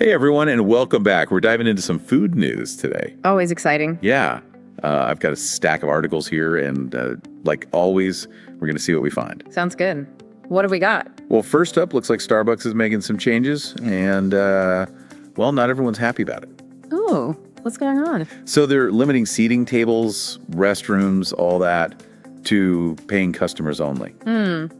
Hey, everyone, and welcome back. We're diving into some food news today. Always exciting. Yeah, I've got a stack of articles here, and like always, we're going to see what we find. Sounds good. What have we got? Well, first up, looks like Starbucks is making some changes, and, well, not everyone's happy about it. Ooh, what's going on? So they're limiting seating tables, restrooms, all that, to paying customers only.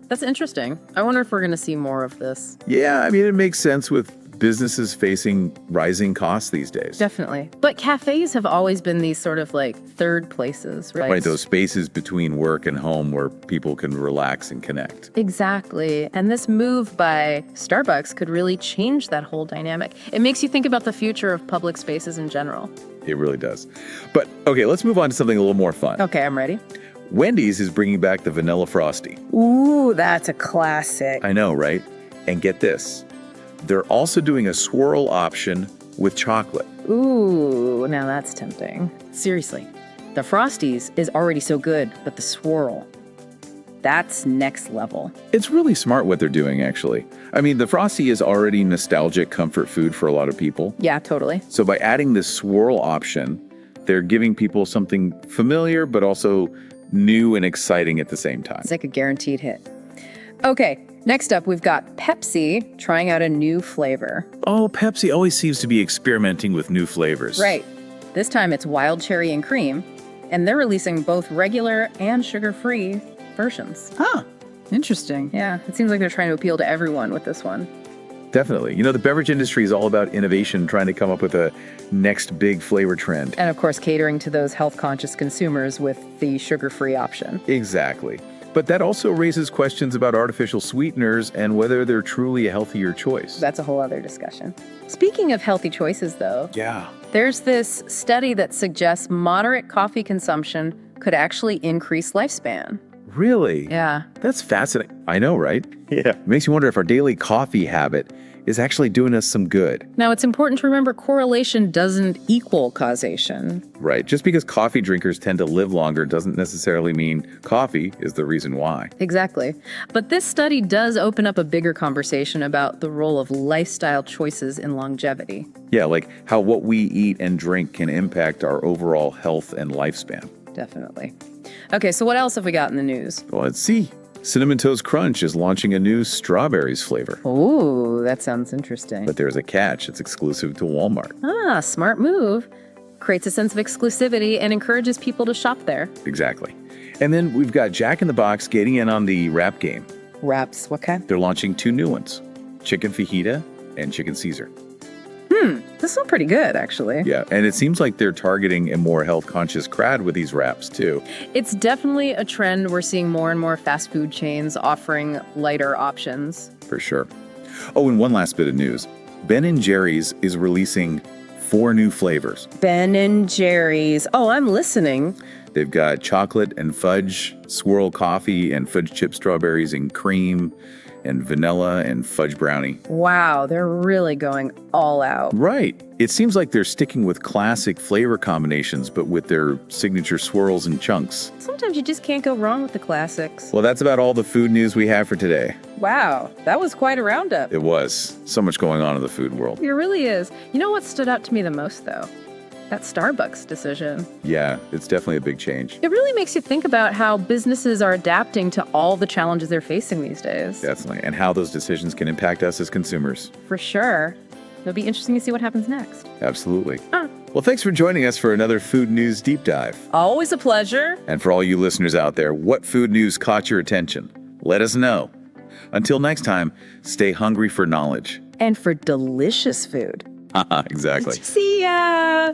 That's interesting. I wonder if we're going to see more of this. Yeah, I mean, it makes sense with businesses facing rising costs these days. Definitely. But cafes have always been these sort of like third places, right? Right, those spaces between work and home where people can relax and connect. Exactly. And this move by Starbucks could really change that whole dynamic. It makes you think about the future of public spaces in general. It really does. But, okay, let's move on to something a little more fun. Okay, I'm ready. Wendy's is bringing back the Vanilla Frosty. Ooh, that's a classic. I know, right? And get this. They're also doing a swirl option with chocolate. Ooh, now that's tempting. Seriously, the Frosties is already so good, but the swirl, that's next level. It's really smart what they're doing, actually. I mean, the Frosty is already nostalgic comfort food for a lot of people. Yeah, totally. So by adding this swirl option, they're giving people something familiar, but also new and exciting at the same time. It's like a guaranteed hit. Okay, next up, we've got Pepsi trying out a new flavor. Oh, Pepsi always seems to be experimenting with new flavors. Right. This time it's wild cherry and cream, and they're releasing both regular and sugar-free versions. Huh. Interesting. Yeah, it seems like they're trying to appeal to everyone with this one. Definitely. You know, the beverage industry is all about innovation, trying to come up with a next big flavor trend. And of course, catering to those health-conscious consumers with the sugar-free option. Exactly. But that also raises questions about artificial sweeteners and whether they're truly a healthier choice. That's a whole other discussion. Speaking of healthy choices, though, Yeah. there's this study that suggests moderate coffee consumption could actually increase lifespan. Really? Yeah. That's fascinating. I know, right? Yeah. It makes you wonder if our daily coffee habit is actually doing us some good. Now, it's important to remember correlation doesn't equal causation. Right. Just because coffee drinkers tend to live longer doesn't necessarily mean coffee is the reason why. Exactly. But this study does open up a bigger conversation about the role of lifestyle choices in longevity. Yeah, like how what we eat and drink can impact our overall health and lifespan. Definitely. Okay, so what else have we got in the news? Well, let's see. Cinnamon Toast Crunch is launching a new strawberries flavor. Ooh, that sounds interesting. But there's a catch. It's exclusive to Walmart. Ah, smart move. Creates a sense of exclusivity and encourages people to shop there. Exactly. And then we've got Jack in the Box getting in on the wrap game. Wraps, what kind? They're launching two new ones, Chicken Fajita and Chicken Caesar. This one's pretty good, actually. Yeah, and it seems like they're targeting a more health-conscious crowd with these wraps, too. It's definitely a trend. We're seeing more and more fast food chains offering lighter options. For sure. Oh, and one last bit of news. Ben & Jerry's is releasing 4 new flavors. Ben & Jerry's. Oh, I'm listening. They've got chocolate and fudge, swirl coffee and fudge chip strawberries and cream, and vanilla and fudge brownie. Wow, they're really going all out. Right. It seems like they're sticking with classic flavor combinations, but with their signature swirls and chunks. Sometimes you just can't go wrong with the classics. Well, that's about all the food news we have for today. Wow, that was quite a roundup. It was. So much going on in the food world. It really is. You know what stood out to me the most, though? That Starbucks decision. Yeah, it's definitely a big change. It really makes you think about how businesses are adapting to all the challenges they're facing these days. Definitely. And how those decisions can impact us as consumers. For sure. It'll be interesting to see what happens next. Absolutely. Well, thanks for joining us for another Food News Deep Dive. Always a pleasure. And for all you listeners out there, what food news caught your attention? Let us know. Until next time, stay hungry for knowledge. And for delicious food. Exactly. See ya!